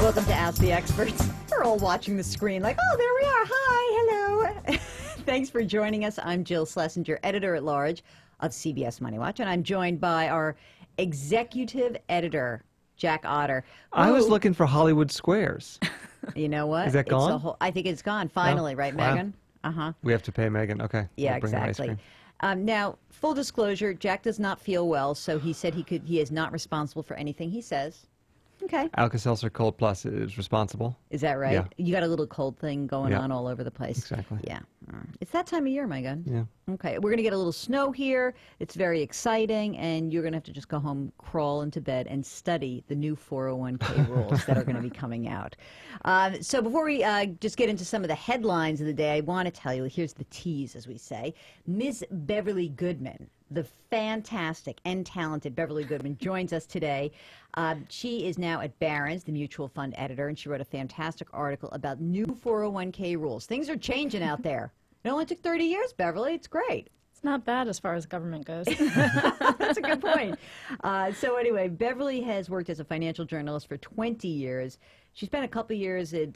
Welcome to Ask the Experts. We're all watching the screen like, oh, there we are. Hi, hello. Thanks for joining us. I'm Jill Schlesinger, editor-at-large of CBS MoneyWatch, and I'm joined by our executive editor, Jack Otter. I was looking for Hollywood Squares. You know what? Is that gone? I think it's gone, finally, Oh, right, wow. Megan? Uh-huh. We have to pay Megan. Okay. Yeah, We'll bring her ice exactly. cream. Now, full disclosure, Jack does not feel well, so he said he is not responsible for anything he says. Okay. Alka-Seltzer Cold Plus is responsible. Is that right? Yeah. You got a little cold thing going Yeah. on all over the place. Exactly. Yeah. It's that time of year, my God. Yeah. Okay. We're going to get a little snow here. It's very exciting, and you're going to have to just go home, crawl into bed, and study the new 401k rules that are going to be coming out. So before we just get into some of the headlines of the day, I want to tell you, here's the tease, as we say. Ms. Beverly Goodman, the fantastic and talented Beverly Goodman, joins us today. She is now at Barron's, the mutual fund editor, and she wrote a fantastic article about new 401k rules. Things are changing out there. It only took 30 years, Beverly. It's great. It's not bad as far as government goes. That's a good point. So anyway, Beverly has worked as a financial journalist for 20 years. She spent a couple years at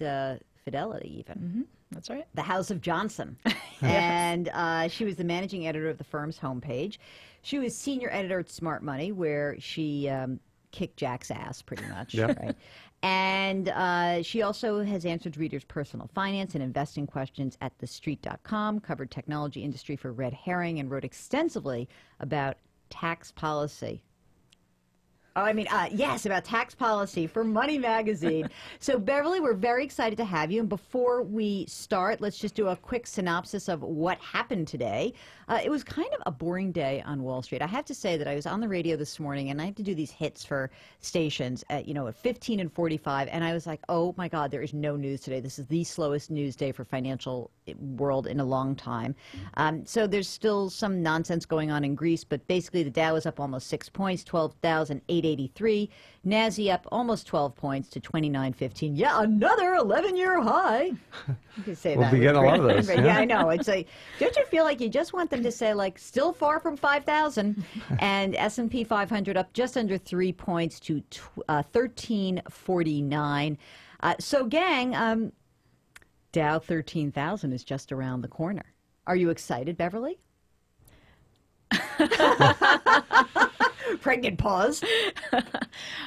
Fidelity, even. Mm-hmm. That's right. The House of Johnson. And she was the managing editor of the firm's homepage. She was senior editor at Smart Money, where she kicked Jack's ass, pretty much. Yep. Right? And she also has answered readers' personal finance and investing questions at TheStreet.com, covered technology industry for Red Herring, and wrote extensively about tax policy. Yes, about tax policy for Money Magazine. So, Beverly, we're very excited to have you. And before we start, let's just do a quick synopsis of what happened today. It was kind of a boring day on Wall Street. I have to say that I was on the radio this morning, and I have to do these hits for stations at 15 and 45. And I was like, oh, my God, there is no news today. This is the slowest news day for financial world in a long time. So there's still some nonsense going on in Greece, but basically the Dow is up almost 6 points, 12,883. NASI up almost 12 points to 2915. Yeah, another 11-year high. You can say We'll that. be getting a lot of those. Yeah, I know. It's like, don't you feel like you just want them to say, like, still far from 5,000? And S&P 500 up just under 3 points to 1349. So, gang, Dow 13,000 is just around the corner. Are you excited, Beverly? Pregnant pause.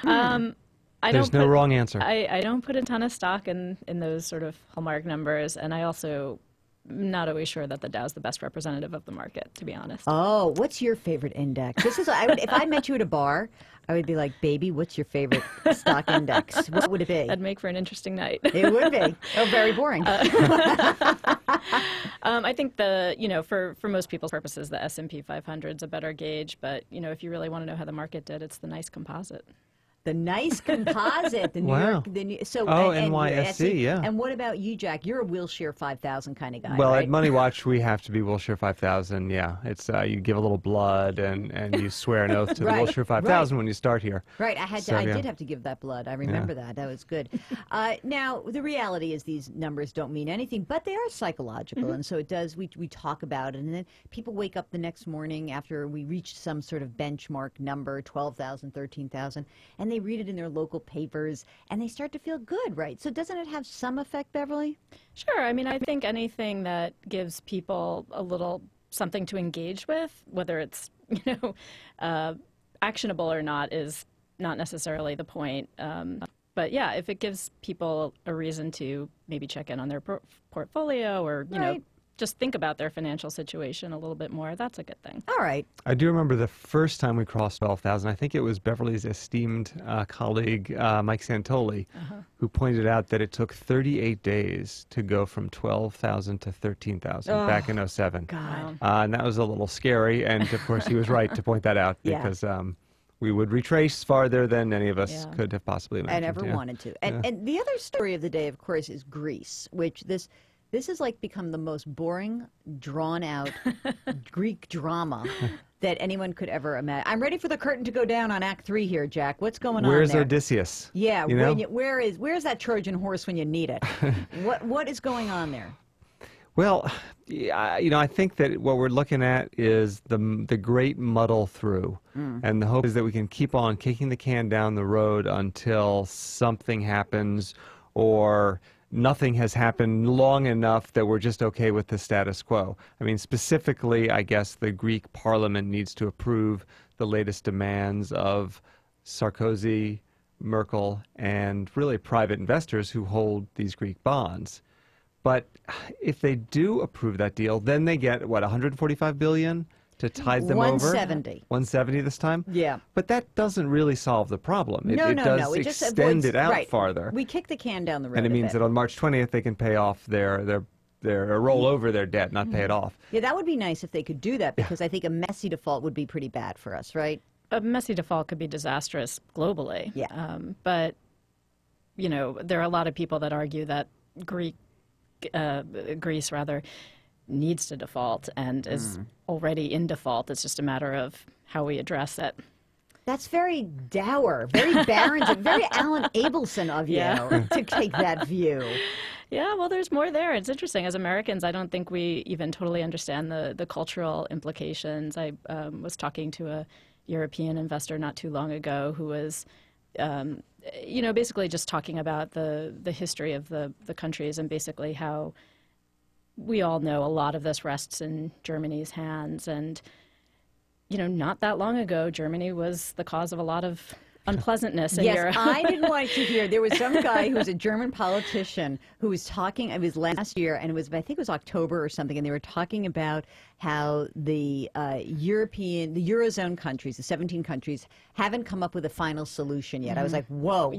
There's no wrong answer. I don't put a ton of stock in those sort of hallmark numbers, and I also not always sure that the Dow's the best representative of the market, to be honest. Oh, what's your favorite index? This is if I met you at a bar, I would be like, baby, what's your favorite stock index? What would it be? That'd make for an interesting night. It would be. Oh, very boring. I think for most people's purposes, the S&P 500 is a better gauge, but if you really want to know how the market did, it's the nice composite. The nice composite, the New Wow. York. NYSE, yeah. And what about you, Jack? You're a Wilshire 5000 kind of guy, Well, right? at MoneyWatch, we have to be Wilshire 5000. Yeah, it's you give a little blood and you swear an oath to Right, the Wilshire 5000 right. when you start here. Right, I Yeah. did have to give that blood. I remember that. That was good. Now, the reality is these numbers don't mean anything, but they are psychological, and so it does. We talk about it, and then people wake up the next morning after we reach some sort of benchmark number, 12,000, 13,000, and they read it in their local papers, and they start to feel good, right? So doesn't it have some effect, Beverly? Sure. I mean, I think anything that gives people a little something to engage with, whether it's, actionable or not, is not necessarily the point. But yeah, if it gives people a reason to maybe check in on their portfolio or, Right. just think about their financial situation a little bit more, that's a good thing. All right. I do remember the first time we crossed 12,000. I think it was Beverly's esteemed colleague, Mike Santoli, who pointed out that it took 38 days to go from 12,000 to 13,000 back in 07. God. And that was a little scary. And, of course, he was right to point that out Yeah. because we would retrace farther than any of us Yeah. could have possibly imagined. I never yeah. wanted to. And the other story of the day, of course, is Greece, which this has like become the most boring, drawn-out Greek drama that anyone could ever imagine. I'm ready for the curtain to go down on Act 3 here, Jack. What's going on Where's there? Odysseus? Yeah, You know? where's that Trojan horse when you need it? What is going on there? Well, I think that what we're looking at is the great muddle through. And the hope is that we can keep on kicking the can down the road until something happens or nothing has happened long enough that we're just okay with the status quo. I mean, specifically, I guess the Greek parliament needs to approve the latest demands of Sarkozy, Merkel, and really private investors who hold these Greek bonds. But if they do approve that deal, then they get, what, 145 billion to tide them over? 170. 170 this time? Yeah. But that doesn't really solve the problem. It No. does It just extend avoids, it out right. farther. We kick the can down the road. And it a means bit. that on March 20th, they can pay off their roll over their debt, not pay it off. Yeah, that would be nice if they could do that, because I think a messy default would be pretty bad for us, right? A messy default could be disastrous globally. Yeah. But, there are a lot of people that argue that Greece needs to default and is already in default. It's just a matter of how we address it. That's very dour, very Barron, very Alan Abelson of you to take that view. Yeah, well, there's more there. It's interesting. As Americans, I don't think we even totally understand the cultural implications. I was talking to a European investor not too long ago who was, basically just talking about the history of the countries and basically how we all know a lot of this rests in Germany's hands. And, not that long ago, Germany was the cause of a lot of unpleasantness in Europe. Yes, I didn't want you to hear. There was some guy who was a German politician who was talking, it was last year, and I think it was October or something, and they were talking about how the Eurozone countries, the 17 countries, haven't come up with a final solution yet. I was like, whoa,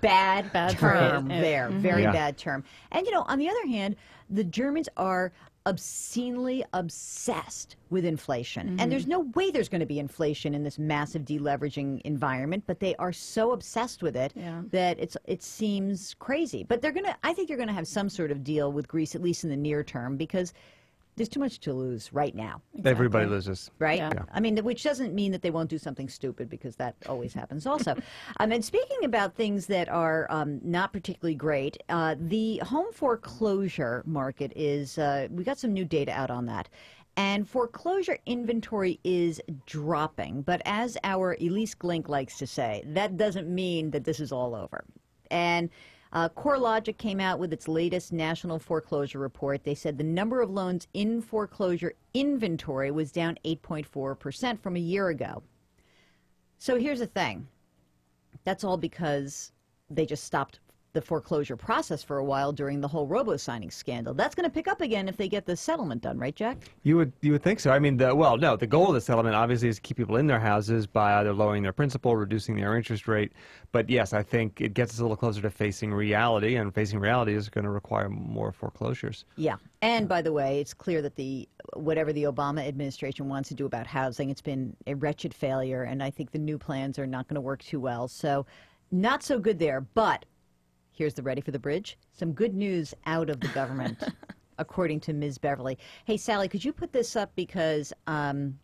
bad term phrase. there, very bad term. And, on the other hand, the Germans are obscenely obsessed with inflation. And there's no way there's going to be inflation in this massive deleveraging environment, but they are so obsessed with it that it seems crazy. But I think they're going to have some sort of deal with Greece, at least in the near term, because there's too much to lose right now. Exactly. Everybody loses. Right? Yeah. I mean, which doesn't mean that they won't do something stupid, because that always happens also. And speaking about things that are not particularly great, the home foreclosure market is, we got some new data out on that. And foreclosure inventory is dropping. But as our Elise Glink likes to say, that doesn't mean that this is all over. And CoreLogic came out with its latest national foreclosure report. They said the number of loans in foreclosure inventory was down 8.4% from a year ago. So here's the thing. That's all because they just stopped the foreclosure process for a while during the whole robo-signing scandal. That's going to pick up again if they get the settlement done, right, Jack? You would think so. I mean, the goal of the settlement obviously is to keep people in their houses by either lowering their principal, reducing their interest rate. But yes, I think it gets us a little closer to facing reality, and facing reality is going to require more foreclosures. Yeah. And by the way, it's clear that whatever the Obama administration wants to do about housing, it's been a wretched failure, and I think the new plans are not going to work too well. So not so good there, but here's the ready for the bridge. Some good news out of the government, according to Ms. Beverly. Hey, Sally, could you put this up? Because on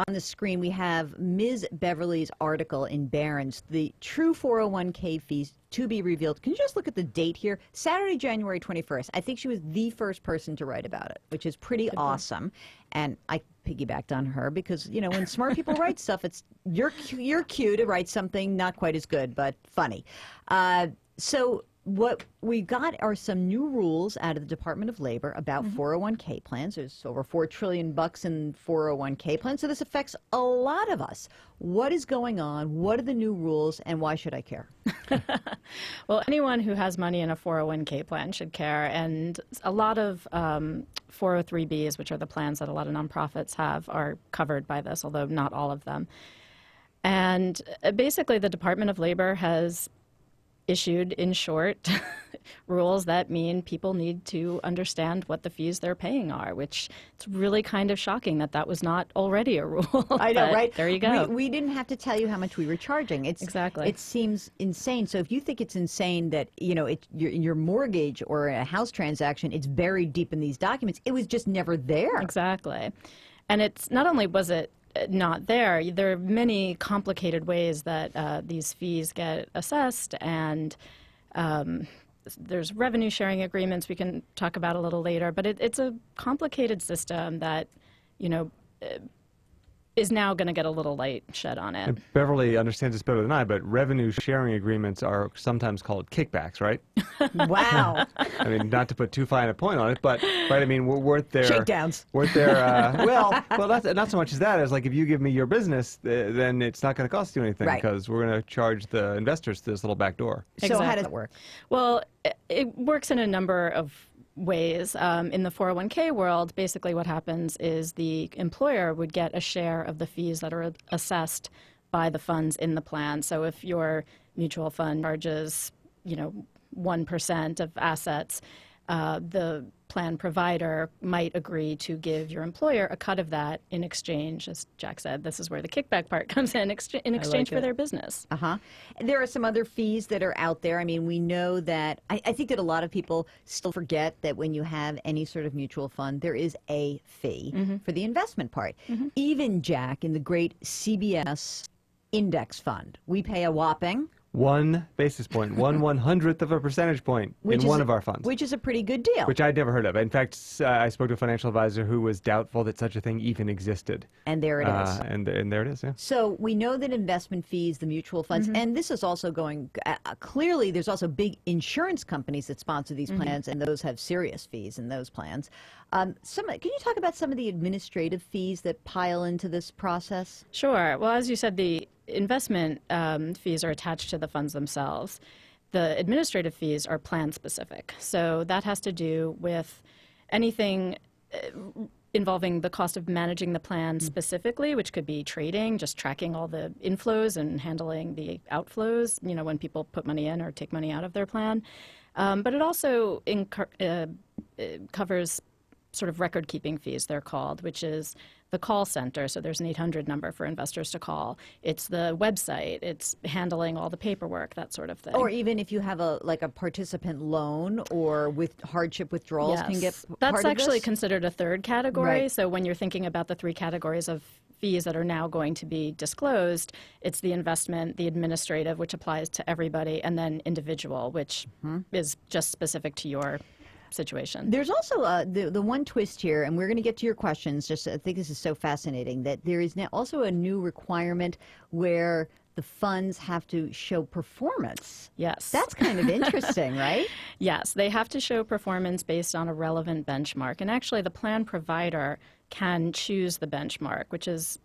the screen we have Ms. Beverly's article in Barron's, the true 401k fees to be revealed. Can you just look at the date here? Saturday, January 21st. I think she was the first person to write about it, which is pretty awesome. And I piggybacked on her because, when smart people write stuff, you're cue to write something not quite as good, but funny. So what we got are some new rules out of the Department of Labor about 401k plans. There's over $4 trillion in 401k plans, so this affects a lot of us. What is going on? What are the new rules, and why should I care? Well, anyone who has money in a 401k plan should care, and a lot of 403bs, which are the plans that a lot of nonprofits have, are covered by this, although not all of them. And basically, the Department of Labor has issued, in short, rules that mean people need to understand what the fees they're paying are, which it's really kind of shocking that was not already a rule. I know, right? There you go. We didn't have to tell you how much we were charging. Exactly. It seems insane. So if you think it's insane that, your mortgage or a house transaction, it's buried deep in these documents, it was just never there. Exactly. And it's not only was it not there, there are many complicated ways that these fees get assessed, and there's revenue sharing agreements we can talk about a little later, but it's a complicated system that, you know, is now going to get a little light shed on it. And Beverly understands this better than I, but revenue sharing agreements are sometimes called kickbacks, right? Wow. I mean, not to put too fine a point on it, but right. I mean, weren't there Shakedowns. Weren't there? Well, that's not so much as that. As like if you give me your business, then it's not going to cost you anything Right. because we're going to charge the investors to this little back door. So how does it work? Well, it works in a number of ways. In the 401k world, basically what happens is the employer would get a share of the fees that are assessed by the funds in the plan. So if your mutual fund charges, 1% of assets, the plan provider might agree to give your employer a cut of that in exchange. As Jack said, this is where the kickback part comes in exchange for their business. Uh-huh. There are some other fees that are out there. I mean, we know that, I think that a lot of people still forget that when you have any sort of mutual fund, there is a fee for the investment part. Even, Jack, in the great CBS index fund, we pay a whopping 1 basis point, 1/100th of a percentage point in one of our funds. Which is a pretty good deal. Which I'd never heard of. In fact, I spoke to a financial advisor who was doubtful that such a thing even existed. And there it is. And there it is, yeah. So we know that investment fees, the mutual funds, and this is also going, clearly there's also big insurance companies that sponsor these plans, and those have serious fees in those plans. Can you talk about some of the administrative fees that pile into this process? Sure. Well, as you said, the investment fees are attached to the funds themselves. The administrative fees are plan specific. So that has to do with anything involving the cost of managing the plan specifically, which could be trading, just tracking all the inflows and handling the outflows, when people put money in or take money out of their plan. But it also covers sort of record-keeping fees, they're called, which is the call center. So there's an 800 number for investors to call. It's the website. It's handling all the paperwork, that sort of thing. Or even if you have a participant loan or with hardship withdrawals can get That's part actually of this? considered a third category. Right. So when you're thinking about the 3 categories of fees that are now going to be disclosed, it's the investment, the administrative, which applies to everybody, and then individual, which is just specific to your situation. There's also the one twist here, and we're going to get to your questions. Just I think this is so fascinating that there is now also a new requirement where the funds have to show performance. Yes. That's kind of interesting, right? Yes, they have to show performance based on a relevant benchmark. And actually, the plan provider can choose the benchmark, which is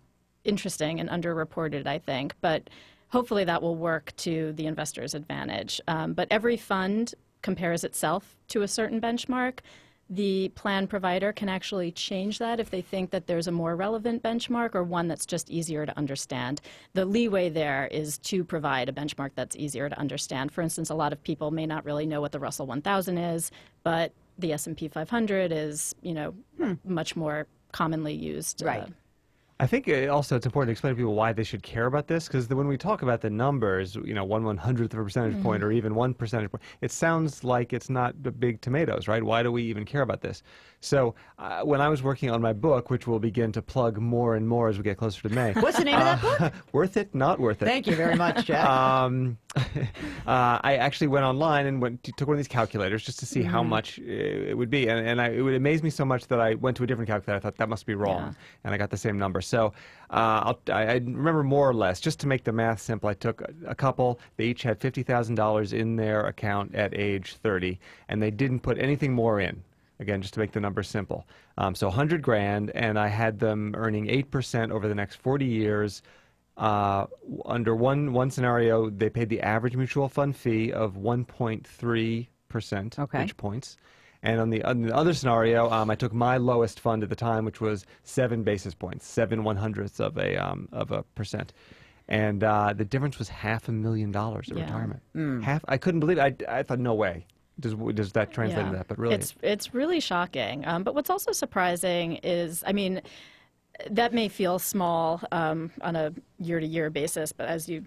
interesting and underreported, I think. But hopefully that will work to the investor's advantage. But every fund compares itself to a certain benchmark. The plan provider can actually change that if they think that there's a more relevant benchmark or one that's just easier to understand. The leeway there is to provide a benchmark that's easier to understand. For instance, a lot of people may not really know what the Russell 1000 is, but the S&P 500 is, much more commonly used. Right. I think also it's important to explain to people why they should care about this, because when we talk about the numbers, 1/100th of a percentage point or even 1 percentage point, it sounds like it's not the big tomatoes, right? Why do we even care about this? So when I was working on my book, which we'll begin to plug more and more as we get closer to May. What's the name of that book? Worth It, Not Worth It. Thank you very much, Jack. I actually went online and took one of these calculators just to see how much it would be. And it would amaze me so much that I went to a different calculator. I thought that must be wrong. Yeah. And I got the same number. So I remember more or less, just to make the math simple, I took a couple. They each had $50,000 in their account at age 30, and they didn't put anything more in. Again, just to make the numbers simple. So 100 grand, and I had them earning 8% over the next 40 years. Under one scenario, they paid the average mutual fund fee of 1.3% Okay. points. And on the other scenario, I took my lowest fund at the time, which was 7 basis points, 7/100ths of a percent. And the difference was $500,000 at retirement. I couldn't believe it. I thought, no way. Does that translate into that? But really, it's really shocking. But what's also surprising is, that may feel small on a year-to-year basis, but as you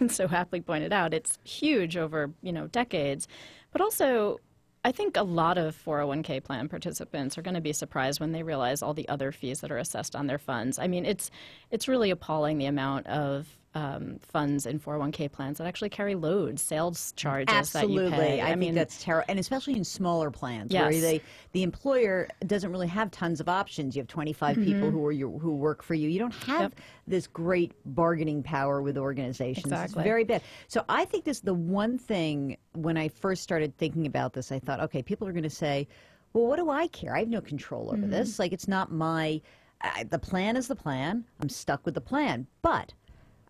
so aptly pointed out, it's huge over decades. But also, I think a lot of 401k plan participants are going to be surprised when they realize all the other fees that are assessed on their funds. It's really appalling the amount of funds in 401k plans that actually carry loads, sales charges Absolutely. that you pay. I mean, that's terrible. And especially in smaller plans where Yes. the employer doesn't really have tons of options. You have 25 people who work for you. You don't have this great bargaining power with organizations. Exactly. It's very bad. So I think this the one thing when I first started thinking about this, I thought, okay, people are going to say, well, what do I care? I have no control over this. Like, it's not my, the plan is the plan. I'm stuck with the plan. But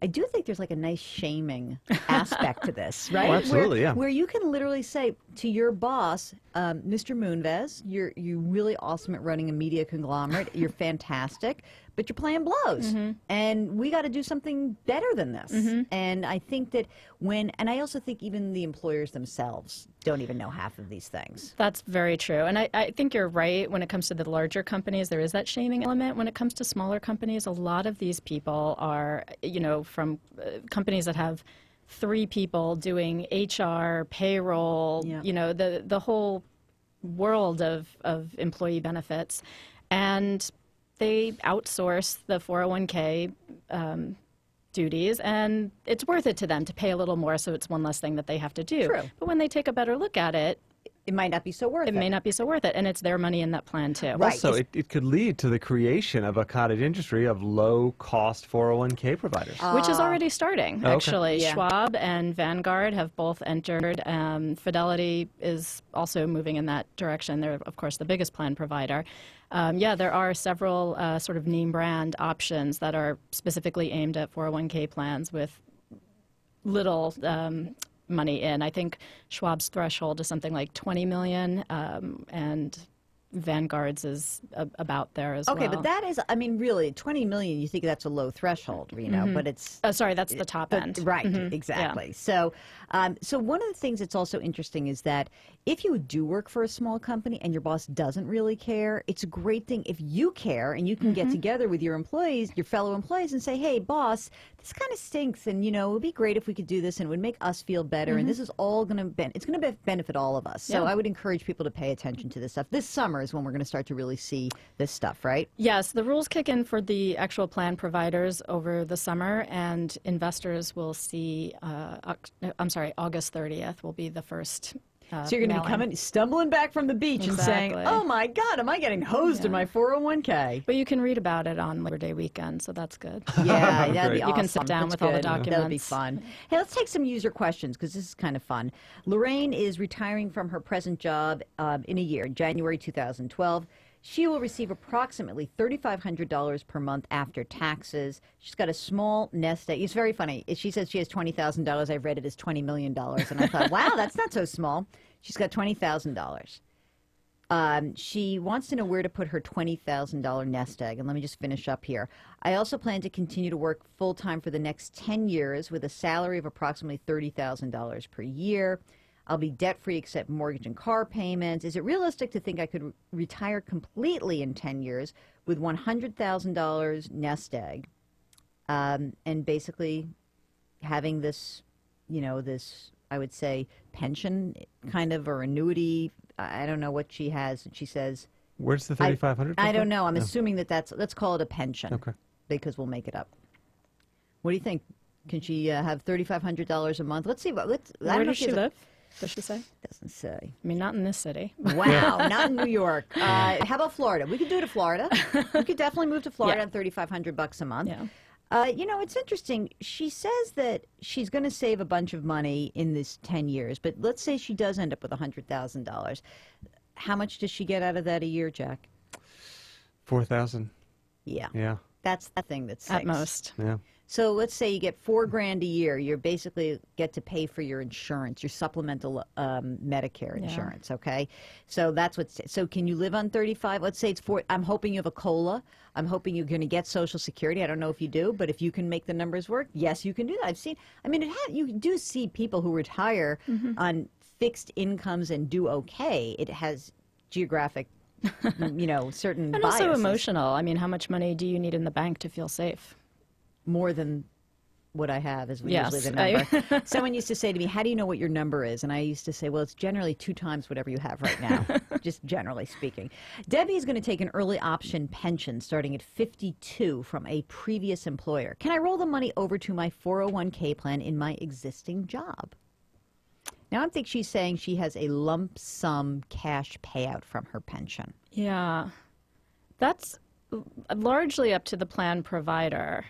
I do think there's like a nice shaming aspect to this, right? Oh, absolutely, where you can literally say to your boss, Mr. Moonves, you're really awesome at running a media conglomerate. You're fantastic, but your plan blows, and we got to do something better than this. And I think that and I also think even the employers themselves don't even know half of these things. That's very true. And I think you're right. When it comes to the larger companies, there is that shaming element. When it comes to smaller companies, a lot of these people are, from companies that have 3 people doing HR, payroll, the whole world of employee benefits. And they outsource the 401k duties, and it's worth it to them to pay a little more, so it's one less thing that they have to do. True. But when they take a better look at it, It might not be so worth it. it may not be so worth it, and it's their money in that plan too. Right. Also, it could lead to the creation of a cottage industry of low-cost 401k providers. Which is already starting, okay. actually. Yeah. Schwab and Vanguard have both entered. Fidelity is also moving in that direction. They're, of course, the biggest plan provider. There are several sort of name brand options that are specifically aimed at 401k plans with little money in. I think Schwab's threshold is something like 20 million, and Vanguard's is about there as well. Okay, but that is, I mean, really, 20 million, you think that's a low threshold, but it's... Sorry, that's the top end. Right, exactly. So one of the things that's also interesting is that if you do work for a small company and your boss doesn't really care, it's a great thing if you care and you can get together with your employees, your fellow employees, and say, hey, boss, this kind of stinks, and, it would be great if we could do this, and it would make us feel better, and this is all going to, it's going to benefit all of us. So I would encourage people to pay attention to this stuff. This summer is when we're going to start to really see this stuff, right? Yes, the rules kick in for the actual plan providers over the summer, and investors will see, August 30th will be the first. So you're going to be coming, stumbling back from the beach and saying, oh my God, am I getting hosed in my 401k? But you can read about it on Labor Day weekend, so that's good. Yeah, that'd be awesome. You can sit down That's with all the good. documents. That'll be fun. Hey, let's take some user questions because this is kind of fun. Lorraine is retiring from her present job in a year, January 2012. She will receive approximately $3,500 per month after taxes. She's got a small nest egg. It's very funny. She says she has $20,000. I've read it as $20 million. And I thought, wow, that's not so small. She's got $20,000. She wants to know where to put her $20,000 nest egg. And let me just finish up here. I also plan to continue to work full-time for the next 10 years with a salary of approximately $30,000 per year. I'll be debt-free except mortgage and car payments. Is it realistic to think I could retire completely in 10 years with $100,000 nest egg and basically having this, this, I would say, pension kind of or annuity? I don't know what she has. She says... Where's the $3,500? I don't know. I'm assuming let's call it a pension. Okay. Because we'll make it up. What do you think? Can she have $3,500 a month? Let's see. Where does she live? Does she say? Doesn't say. I mean, not in this city. Wow, not in New York. How about Florida? We could do it to Florida. We could definitely move to Florida on $3,500 a month. Yeah. It's interesting. She says that she's going to save a bunch of money in this 10 years, but let's say she does end up with $100,000. How much does she get out of that a year, Jack? $4,000. Yeah. Yeah. That's the thing that At sinks. most. Yeah. So let's say you get $4,000 a year. You basically get to pay for your insurance, your supplemental Medicare insurance. Okay, so that's what. So can you live on 35? Let's say it's four. I'm hoping you have a COLA. I'm hoping you're going to get Social Security. I don't know if you do, but if you can make the numbers work, yes, you can do that. I've seen. I mean, you do see people who retire on fixed incomes and do okay. It has geographic, certain And biases. also emotional. I mean, how much money do you need in the bank to feel safe? More than what I have is Yes, usually the number. Someone used to say to me, how do you know what your number is? And I used to say, well, it's generally 2 times whatever you have right now, just generally speaking. Debbie is going to take an early option pension starting at 52 from a previous employer. Can I roll the money over to my 401k plan in my existing job? Now I think she's saying she has a lump sum cash payout from her pension. Yeah, that's largely up to the plan provider.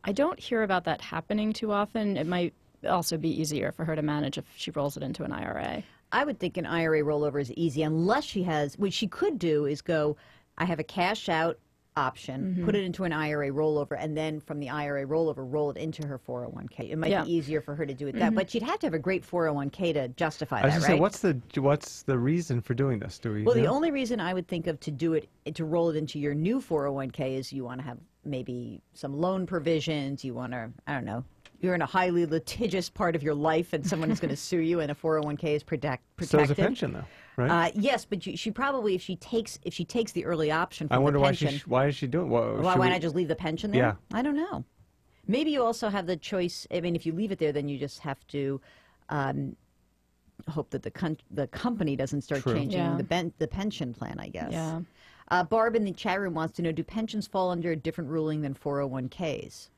I don't hear about that happening too often. It might also be easier for her to manage if she rolls it into an IRA. I would think an IRA rollover is easy unless she has, what she could do is go, I have a cash out option, put it into an IRA rollover, and then from the IRA rollover, roll it into her 401k. It might be easier for her to do it that, but she'd have to have a great 401k to justify I was that, gonna right? say, what's the reason for doing this? Do we Well, the know? only reason I would think of to do it, to roll it into your new 401k is you want to have maybe some loan provisions, you want to, I don't know, you're in a highly litigious part of your life and someone is going to sue you and a 401k is protected. So is a pension, though, right? Yes, but she probably, if she takes the early option from I wonder the pension, why is she doing? why not just leave the pension there? Yeah. I don't know. Maybe you also have the choice. I mean, if you leave it there, then you just have to hope that the company doesn't start True. changing the pension plan, I guess. Yeah. Barb in the chat room wants to know, do pensions fall under a different ruling than 401ks?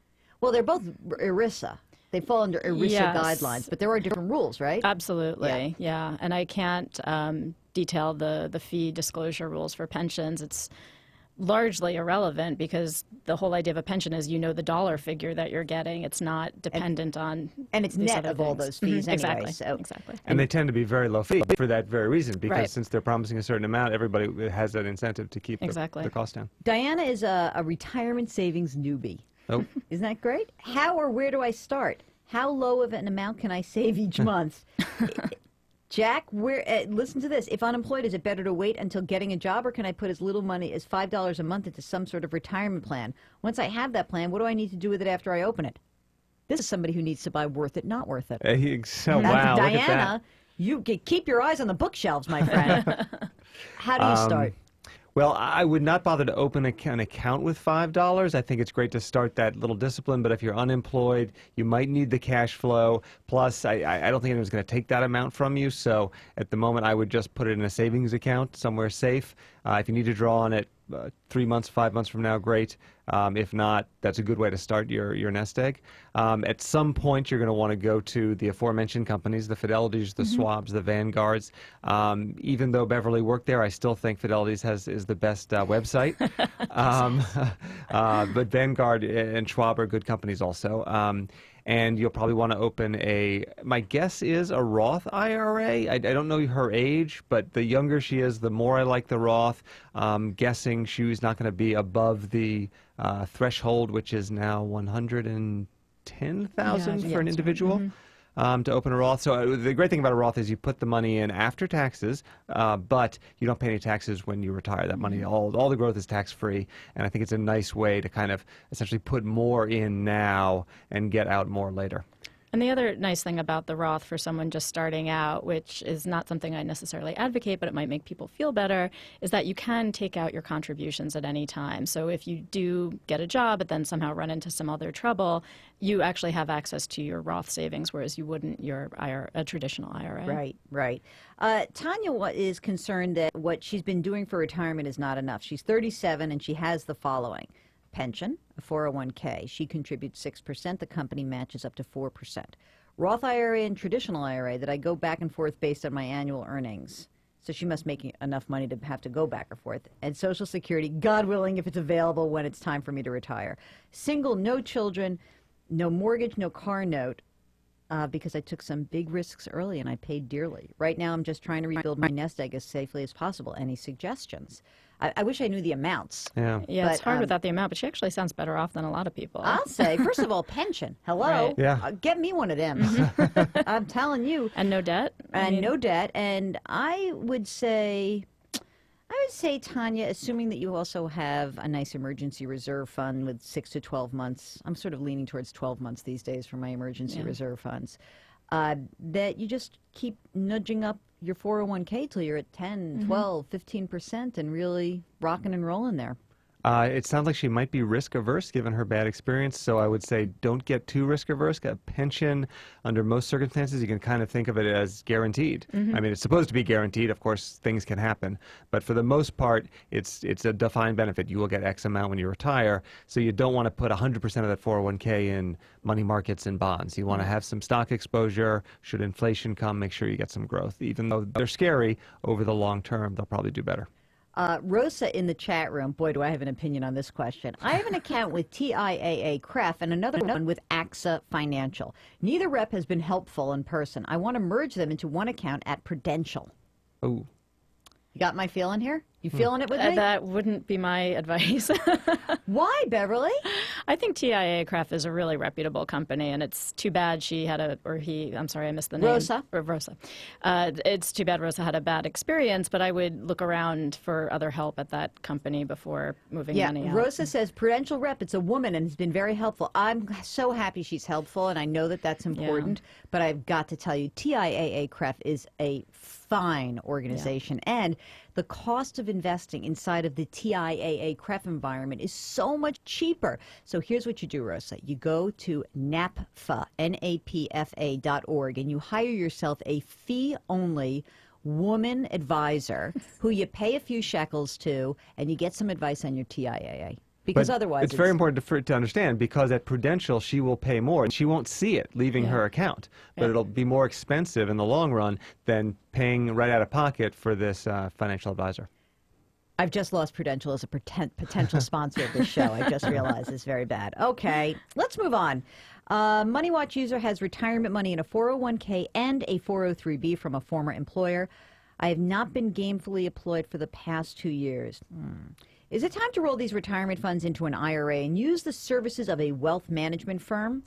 Well, they're both ERISA. They fall under ERISA guidelines, but there are different rules, right? Absolutely, yeah. And I can't detail the fee disclosure rules for pensions. It's largely irrelevant because the whole idea of a pension is you know the dollar figure that you're getting. It's not dependent on and it's these net other of all things. those fees anyway. Exactly. So. Exactly. And they tend to be very low fee for that very reason, because Right. since they're promising a certain amount, everybody has that incentive to keep the cost down. Diana is a retirement savings newbie. Oh. Isn't that great? How or where do I start? How low of an amount can I save each month? Jack, listen to this. If unemployed, is it better to wait until getting a job, or can I put as little money as $5 a month into some sort of retirement plan? Once I have that plan, what do I need to do with it after I open it? This is somebody who needs to buy Worth It, Not Worth It. So, wow, look at that. Diana, you keep your eyes on the bookshelves, my friend. How do you start? Well, I would not bother to open an account with $5. I think it's great to start that little discipline, but if you're unemployed, you might need the cash flow. Plus, I don't think anyone's going to take that amount from you, so at the moment I would just put it in a savings account somewhere safe. If you need to draw on it 3 months, 5 months from now, great. If not, that's a good way to start your nest egg. At some point, you're going to want to go to the aforementioned companies, the Fidelities, the Schwabs, the Vanguards. Even though Beverly worked there, I still think Fidelities is the best website. But Vanguard and Schwab are good companies also. And you'll probably want to open my guess is a Roth IRA. I don't know her age, but the younger she is, the more I like the Roth. Guessing she's not going to be above the threshold, which is now 110,000 for an individual. To open a Roth. So the great thing about a Roth is you put the money in after taxes, but you don't pay any taxes when you retire. That money, all the growth is tax-free, and I think it's a nice way to kind of essentially put more in now and get out more later. And the other nice thing about the Roth for someone just starting out, which is not something I necessarily advocate, but it might make people feel better, is that you can take out your contributions at any time. So if you do get a job but then somehow run into some other trouble, you actually have access to your Roth savings, whereas you wouldn't a traditional IRA. Right, right. Tanya is concerned that what she's been doing for retirement is not enough. She's 37 and she has the following. Pension, a 401k. She contributes 6%. The company matches up to 4%. Roth IRA and traditional IRA that I go back and forth based on my annual earnings. So she must make enough money to have to go back and forth. And Social Security, God willing, if it's available when it's time for me to retire. Single, no children, no mortgage, no car note, because I took some big risks early and I paid dearly. Right now I'm just trying to rebuild my nest egg as safely as possible. Any suggestions? I wish I knew the amounts. Yeah, it's but, hard without the amount, but she actually sounds better off than a lot of people. I'll say, first of all, pension. Hello. Right. Yeah. Get me one of them. I'm telling you. And no debt? And no debt. And I would say, Tanya, assuming that you also have a nice emergency reserve fund with 6 to 12 months, I'm sort of leaning towards 12 months these days for my emergency reserve funds, that you just keep nudging up your 401k till you're at 10, 12, 15% and really rocking and rolling there. It sounds like she might be risk averse given her bad experience, so I would say don't get too risk averse. A pension, under most circumstances, you can kind of think of it as guaranteed. I mean, it's supposed to be guaranteed. Of course, things can happen, but for the most part, it's a defined benefit. You will get X amount when you retire, so you don't want to put 100% of that 401k in money markets and bonds. You want to have some stock exposure. Should inflation come, make sure you get some growth. Even though they're scary, over the long term, they'll probably do better. Rosa in the chat room, boy, do I have an opinion on this question. I have an account with TIAA CREF and another one with AXA Financial. Neither rep has been helpful in person. I want to merge them into one account at Prudential. Oh. You got my feeling here? You feeling it with me? That wouldn't be my advice. Why, Beverly? I think TIAA CREF is a really reputable company, and it's too bad she had I'm sorry, I missed the name. Rosa. Rosa. It's too bad Rosa had a bad experience, but I would look around for other help at that company before moving money out. Rosa says, Prudential rep, it's a woman and has been very helpful. I'm so happy she's helpful, and I know that that's important, but I've got to tell you, TIAA CREF is a fine organization, and the cost of investing inside of the TIAA CREF environment is so much cheaper. So here's what you do, Rosa. You go to NAPFA, NAPFA.org, and you hire yourself a fee-only woman advisor who you pay a few shekels to, and you get some advice on your TIAA. Because but otherwise, it's very important to understand, because at Prudential she will pay more and she won't see it leaving her account, but it'll be more expensive in the long run than paying right out of pocket for this financial advisor. I've just lost Prudential as a potential sponsor of this show. I just realized it's very bad. Okay, let's move on. MoneyWatch user has retirement money in a 401k and a 403b from a former employer. I have not been gainfully employed for the past 2 years. Is it time to roll these retirement funds into an IRA and use the services of a wealth management firm?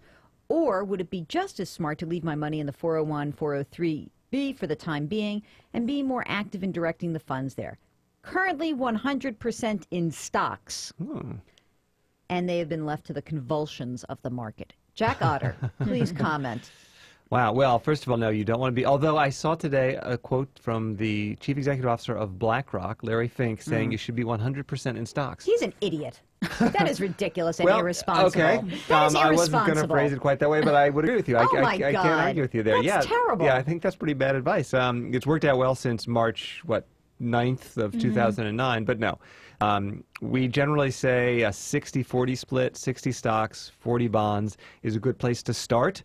Or would it be just as smart to leave my money in the 401, 403b for the time being and be more active in directing the funds there? Currently 100% in stocks. And they have been left to the convulsions of the market. Jack Otter, please comment. Wow. Well, first of all, no, you don't want to be. Although I saw today a quote from the chief executive officer of BlackRock, Larry Fink, saying you should be 100% in stocks. He's an idiot. That is ridiculous and irresponsible. Okay. That is irresponsible. I wasn't going to phrase it quite that way, but I would agree with you. Oh my I God. can't argue with you there. That's terrible. Yeah, I think that's pretty bad advice. It's worked out well since March, 9th of 2009, but no. We generally say a 60-40 split, 60 stocks, 40 bonds is a good place to start.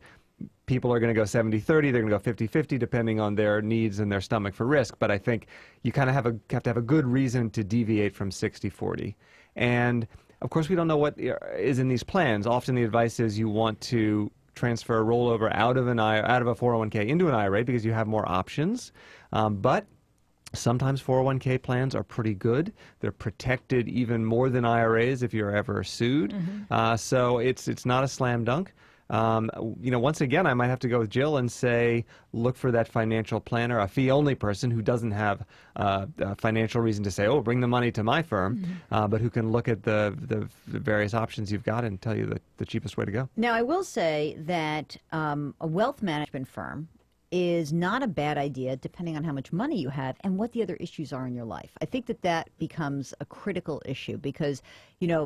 People are going to go 70-30, they're going to go 50-50, depending on their needs and their stomach for risk. But I think you kind of have to have a good reason to deviate from 60-40. And of course, we don't know what is in these plans. Often the advice is you want to transfer a rollover out of a 401k into an IRA because you have more options. But sometimes 401k plans are pretty good. They're protected even more than IRAs if you're ever sued. So it's not a slam dunk. Once again, I might have to go with Jill and say, look for that financial planner, a fee-only person who doesn't have a financial reason to say, oh, bring the money to my firm, but who can look at the various options you've got and tell you the cheapest way to go. Now, I will say that a wealth management firm is not a bad idea depending on how much money you have and what the other issues are in your life. I think that becomes a critical issue because,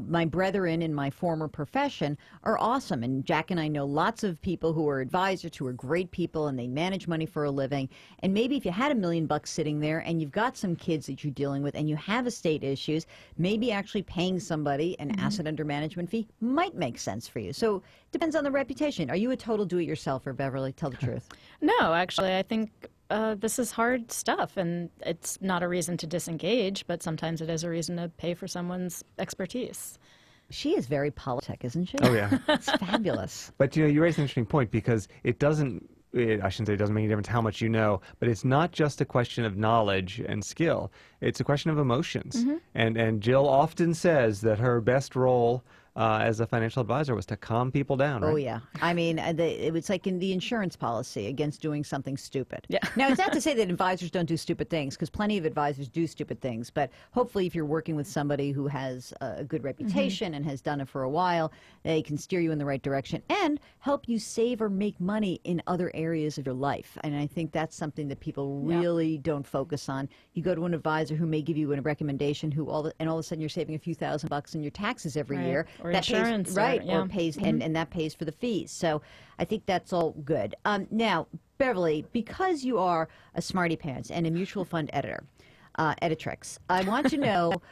my brethren in my former profession are awesome. And Jack and I know lots of people who are advisors who are great people and they manage money for a living. And maybe if you had $1 million sitting there and you've got some kids that you're dealing with and you have estate issues, maybe actually paying somebody an asset under management fee might make sense for you. So it depends on the reputation. Are you a total do-it-yourselfer, Beverly? Tell the truth. No, actually, I think this is hard stuff, and it's not a reason to disengage, but sometimes it is a reason to pay for someone's expertise. She is very politic, isn't she? Oh, yeah. It's fabulous. But, you raise an interesting point because I shouldn't say it doesn't make any difference how much you know, but it's not just a question of knowledge and skill. It's a question of emotions. And Jill often says that her best role as a financial advisor was to calm people down, right? Oh, yeah. I mean, it was like in the insurance policy against doing something stupid. Yeah. Now, it's not to say that advisors don't do stupid things, because plenty of advisors do stupid things. But hopefully, if you're working with somebody who has a good reputation and has done it for a while, they can steer you in the right direction and help you save or make money in other areas of your life. And I think that's something that people really don't focus on. You go to an advisor who may give you a recommendation, all of a sudden you're saving a few $1,000s in your taxes every year. Or that insurance. pays, right, Yeah. or pays, and that pays for the fees. So I think that's all good. Now, Beverly, because you are a smarty pants and a mutual fund editrix, I want to know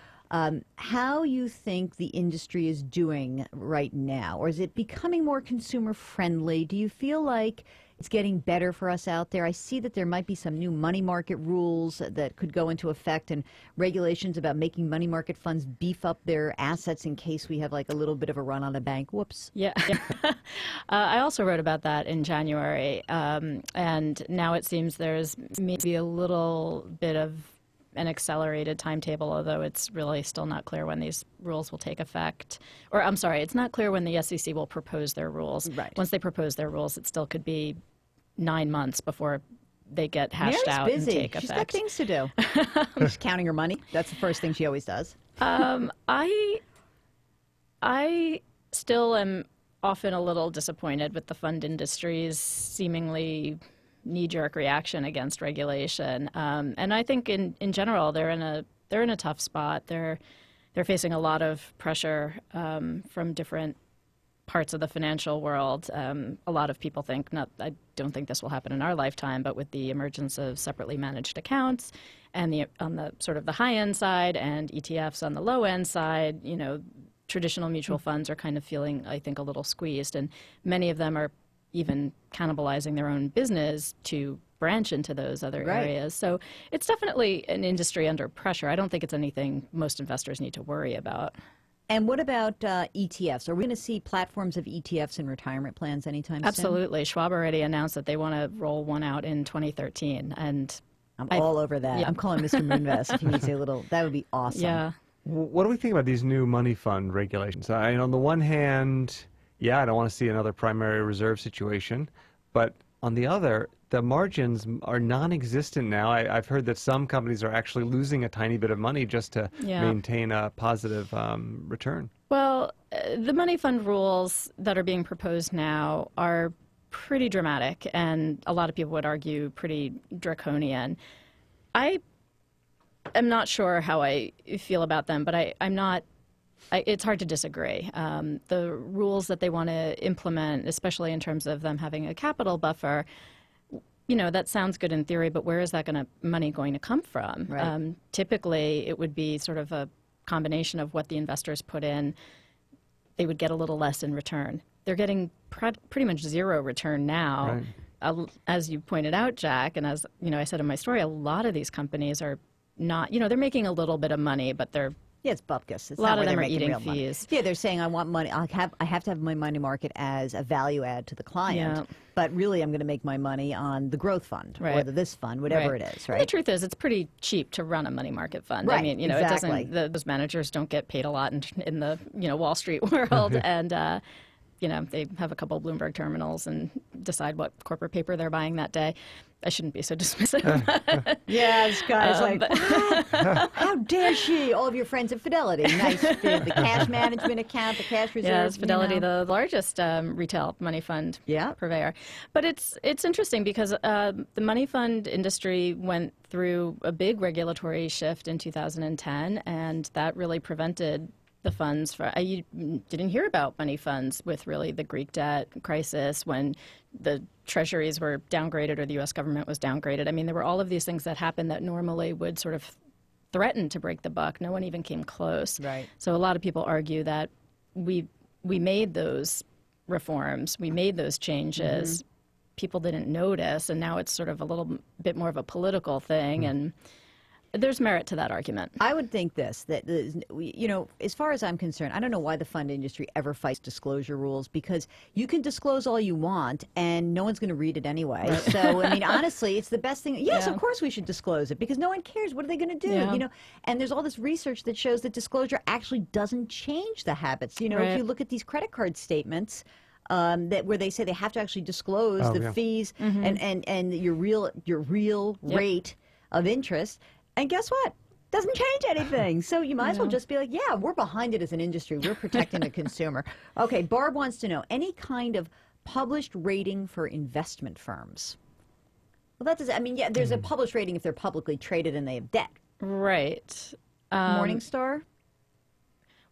how you think the industry is doing right now, or is it becoming more consumer friendly? Do you feel like it's getting better for us out there? I see that there might be some new money market rules that could go into effect, and regulations about making money market funds beef up their assets in case we have like a little bit of a run on a bank. Whoops. Yeah. I also wrote about that in January, and now it seems there's maybe a little bit of an accelerated timetable, although it's really still not clear when these rules will take effect. Or, I'm sorry, it's not clear when the SEC will propose their rules. Right. Once they propose their rules, it still could be 9 months before they get hashed Mary's out busy. and take She's got effect. things to do. She's counting her money. That's the first thing she always does. I still am often a little disappointed with the fund industry's seemingly knee-jerk reaction against regulation, and I think in general they're in a tough spot. They're facing a lot of pressure from different parts of the financial world. A lot of people think, I don't think this will happen in our lifetime, but with the emergence of separately managed accounts and on the sort of the high-end side and ETFs on the low-end side, traditional mutual funds are kind of feeling, I think, a little squeezed, and many of them are even cannibalizing their own business to branch into those other areas. So it's definitely an industry under pressure. I don't think it's anything most investors need to worry about. And what about ETFs? Are we going to see platforms of ETFs in retirement plans anytime soon? Absolutely. Schwab already announced that they want to roll one out in 2013, and I'm all over that. Yeah. I'm calling Mr. Moonves if he needs a little. That would be awesome. yeah. What do we think about these new money fund regulations? On the one hand, yeah, I don't want to see another primary reserve situation, but on the other, the margins are non-existent now. I've heard that some companies are actually losing a tiny bit of money just to maintain a positive return. Well, the money fund rules that are being proposed now are pretty dramatic, and a lot of people would argue pretty draconian. I am not sure how I feel about them, but I'm not. It's hard to disagree. The rules that they want to implement, especially in terms of them having a capital buffer, that sounds good in theory, but where is that money going to come from? Right. Typically, it would be sort of a combination of what the investors put in. They would get a little less in return. They're getting pretty much zero return now. Right. As you pointed out, Jack, and as I said in my story, a lot of these companies are not, they're making a little bit of money, but they're Yeah, it's bupkis. It's a lot not of where them they're are making eating real money. fees. Yeah, they're saying I want money. I have to have my money market as a value add to the client. But really, I'm going to make my money on the growth fund or this fund, whatever it is. Right. And the truth is, it's pretty cheap to run a money market fund. Right, I mean, exactly. it doesn't. Those managers don't get paid a lot in the Wall Street world, and they have a couple of Bloomberg terminals and decide what corporate paper they're buying that day. I shouldn't be so dismissive. Yeah, this guy's like, how dare she? All of your friends at Fidelity. Nice. The cash management account, the cash reserve. Yes, Fidelity, the largest retail money fund purveyor. But it's interesting because the money fund industry went through a big regulatory shift in 2010, and that really prevented the funds. You didn't hear about money funds with really the Greek debt crisis when the treasuries were downgraded or the U.S. government was downgraded. I mean, there were all of these things that happened that normally would sort of threaten to break the buck. No one even came close. Right. So a lot of people argue that we made those reforms, we made those changes. People didn't notice, and now it's sort of a little bit more of a political thing. And there's merit to that argument. I would think that, you know, as far as I'm concerned, I don't know why the fund industry ever fights disclosure rules, because you can disclose all you want and no one's going to read it anyway. Right. So, I mean, honestly, it's the best thing. Yes, of course we should disclose it because no one cares. What are they going to do? You know, and there's all this research that shows that disclosure actually doesn't change the habits. You know, if you look at these credit card statements, where they say they have to actually disclose the fees and your real rate of interest. And guess what? Doesn't change anything. So you might as well just be like, yeah, we're behind it as an industry. We're protecting the consumer. Okay, Barb wants to know, any kind of published rating for investment firms? Well, that does, I mean, yeah, there's a published rating if they're publicly traded and they have debt. Right. Morningstar?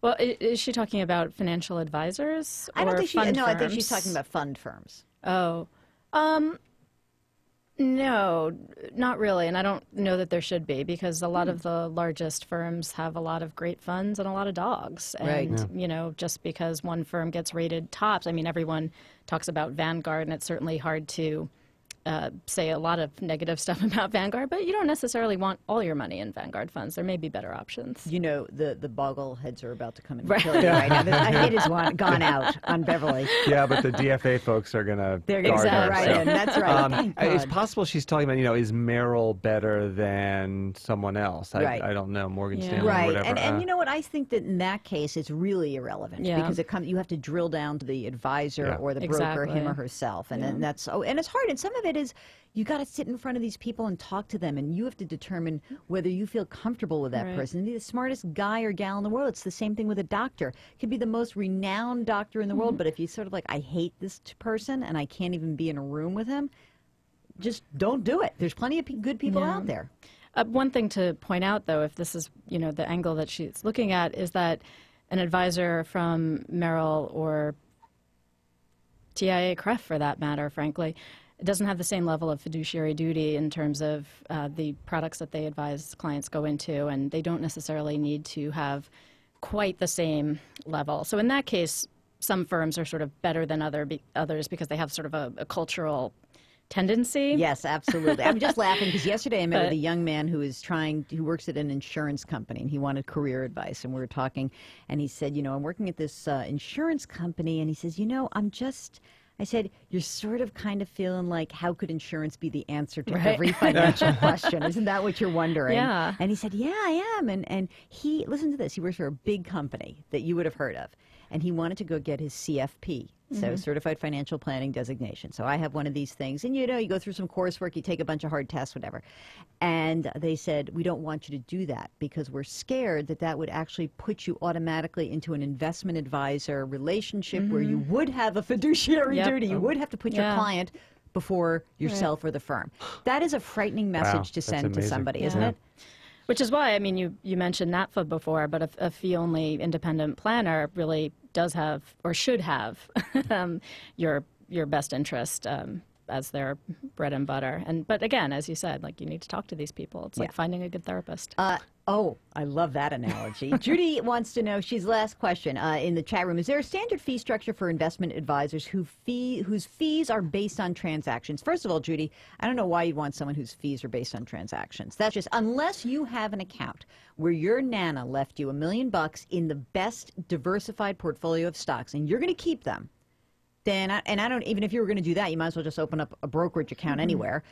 Well, is she talking about financial advisors or I don't think fund no, firms? I think she's talking about fund firms. Oh. No, not really. And I don't know that there should be, because a lot of the largest firms have a lot of great funds and a lot of dogs. And, you know, just because one firm gets rated tops, I mean, everyone talks about Vanguard, and it's certainly hard to say a lot of negative stuff about Vanguard, but you don't necessarily want all your money in Vanguard funds. There may be better options. You know, the boggleheads are about to come and kill you right now. The hit has gone out on Beverly. Yeah, but the DFA folks are going to They're going to guard her. right in. That's right. It's possible she's talking about, you know, is Merrill better than someone else? I don't know, Morgan Stanley or whatever. And you know what? I think that in that case, it's really irrelevant because you have to drill down to the advisor or the broker, him or herself. And then that's, and it's hard. And some of it is, you got to sit in front of these people and talk to them, and you have to determine whether you feel comfortable with that person. The smartest guy or gal in the world. It's the same thing with a doctor. Could be the most renowned doctor in the world, but if you sort of like, I hate this person and I can't even be in a room with him, just don't do it. There's plenty of good people out there. One thing to point out, though, if this is, you know, the angle that she's looking at, is that an advisor from Merrill or TIAA-CREF, for that matter, frankly, it doesn't have the same level of fiduciary duty in terms of the products that they advise clients go into, and they don't necessarily need to have quite the same level. So in that case, some firms are sort of better than others because they have sort of a cultural tendency. Yes, absolutely. I'm just laughing because yesterday I met with a young man who works at an insurance company, and he wanted career advice, and we were talking, and he said, you know, I'm working at this insurance company, and he says, you know, I said, you're sort of kind of feeling like, how could insurance be the answer to every financial question? Isn't that what you're wondering? Yeah. And he said, yeah, I am. And he, listen to this, he works for a big company that you would have heard of. And he wanted to go get his CFP, so Certified Financial Planning Designation. So I have one of these things. And, you know, you go through some coursework, you take a bunch of hard tests, whatever. And they said, we don't want you to do that because we're scared that that would actually put you automatically into an investment advisor relationship where you would have a fiduciary duty. You would have to put your client before yourself or the firm. That is a frightening message to send to somebody, isn't it? Which is why, I mean, you mentioned NAPFA before, but a fee-only independent planner really does have, or should have, your best interest as their bread and butter. But again, as you said, like, you need to talk to these people. It's like finding a good therapist. Oh, I love that analogy. Judy wants to know, she's last question in the chat room, is there a standard fee structure for investment advisors whose fees are based on transactions? First of all, Judy, I don't know why you'd want someone whose fees are based on transactions. That's just, unless you have an account where your Nana left you $1 million in the best diversified portfolio of stocks, and you're going to keep them, then, I don't, even if you were going to do that, you might as well just open up a brokerage account anywhere.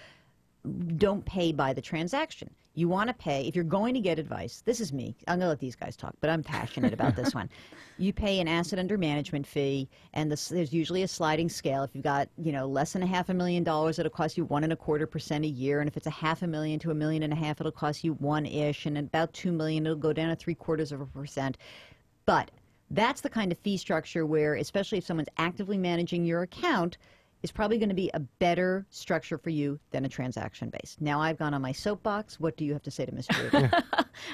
Don't pay by the transaction. You want to pay, if you're going to get advice, this is me, I'm going to let these guys talk, but I'm passionate about this one. You pay an asset under management fee, and there's usually a sliding scale. If you've got, you know, less than $500,000, it'll cost you 1.25% a year, and if it's $500,000 to $1.5 million, it'll cost you 1-ish, and about $2 million, it'll go down to 0.75%. But that's the kind of fee structure where, especially if someone's actively managing your account, is probably going to be a better structure for you than a transaction-based. Now I've gone on my soapbox. What do you have to say to Ms. Judy?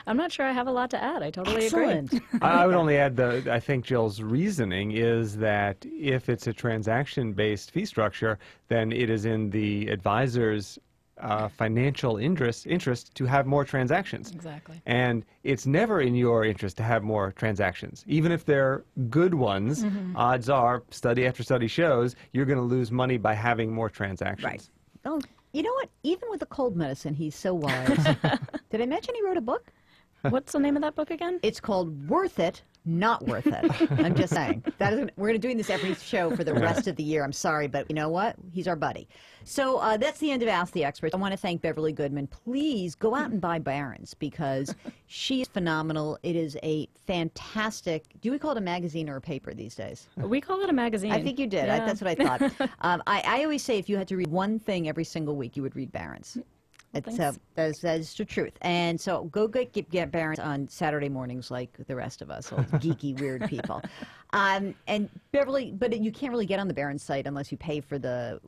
I'm not sure I have a lot to add. I totally agree. I would only add I think Jill's reasoning is that if it's a transaction-based fee structure, then it is in the advisor's financial interest to have more transactions. Exactly. And it's never in your interest to have more transactions. Even if they're good ones, odds are, study after study shows, you're going to lose money by having more transactions. Right. Oh, You know what? Even with the cold medicine, he's so wise. Did I mention he wrote a book? What's the name of that book again? It's called Worth It, Not Worth It. I'm just saying. We're going to doing this every show for the rest of the year. I'm sorry, but you know what? He's our buddy. So that's the end of Ask the Experts. I want to thank Beverly Goodman. Please go out and buy Barron's because she is phenomenal. It is a fantastic, do we call it a magazine or a paper these days? We call it a magazine. I think you did. Yeah. That's what I thought. I always say if you had to read one thing every single week, you would read Barron's. That is the truth. And so go get Barron's on Saturday mornings like the rest of us, old geeky, weird people. And Beverly, but you can't really get on the Barron's site unless you pay for the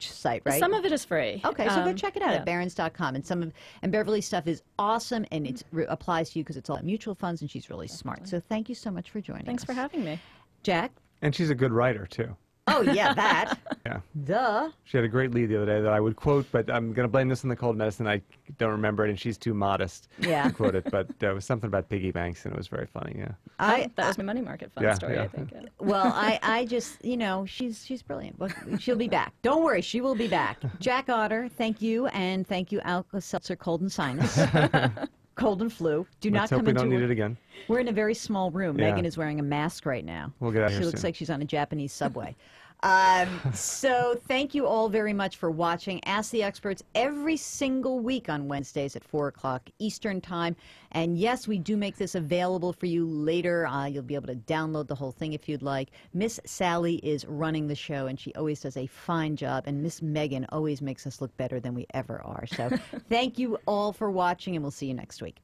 site, right? Some of it is free. Okay, so go check it out yeah. at barrons.com. And Beverly's stuff is awesome, and it applies to you because it's all mutual funds, and she's really smart. So thank you so much for joining Thanks us. for having me. Jack? And she's a good writer, too. Oh, yeah, that. Yeah. Duh. She had a great lead the other day that I would quote, but I'm going to blame this on the cold medicine. I don't remember it, and she's too modest Yeah. to quote it. But there was something about piggy banks, and it was very funny, yeah. That was my money market fund Yeah, story, yeah. I think. Yeah. Well, I just, she's brilliant. But she'll be back. Don't worry, she will be back. Jack Otter, thank you, and thank you, Alka-Seltzer Cold and Sinus. Cold and flu. Do not Let's come hope we into don't need it again. We're in a very small room. Yeah. Megan is wearing a mask right now. We'll get out She here looks soon. like she's on a Japanese subway. So thank you all very much for watching Ask the Experts every single week on Wednesdays at 4 o'clock Eastern Time. And yes, we do make this available for you later. You'll be able to download the whole thing if you'd like. Miss Sally is running the show, and she always does a fine job. And Miss Megan always makes us look better than we ever are. So thank you all for watching, and we'll see you next week.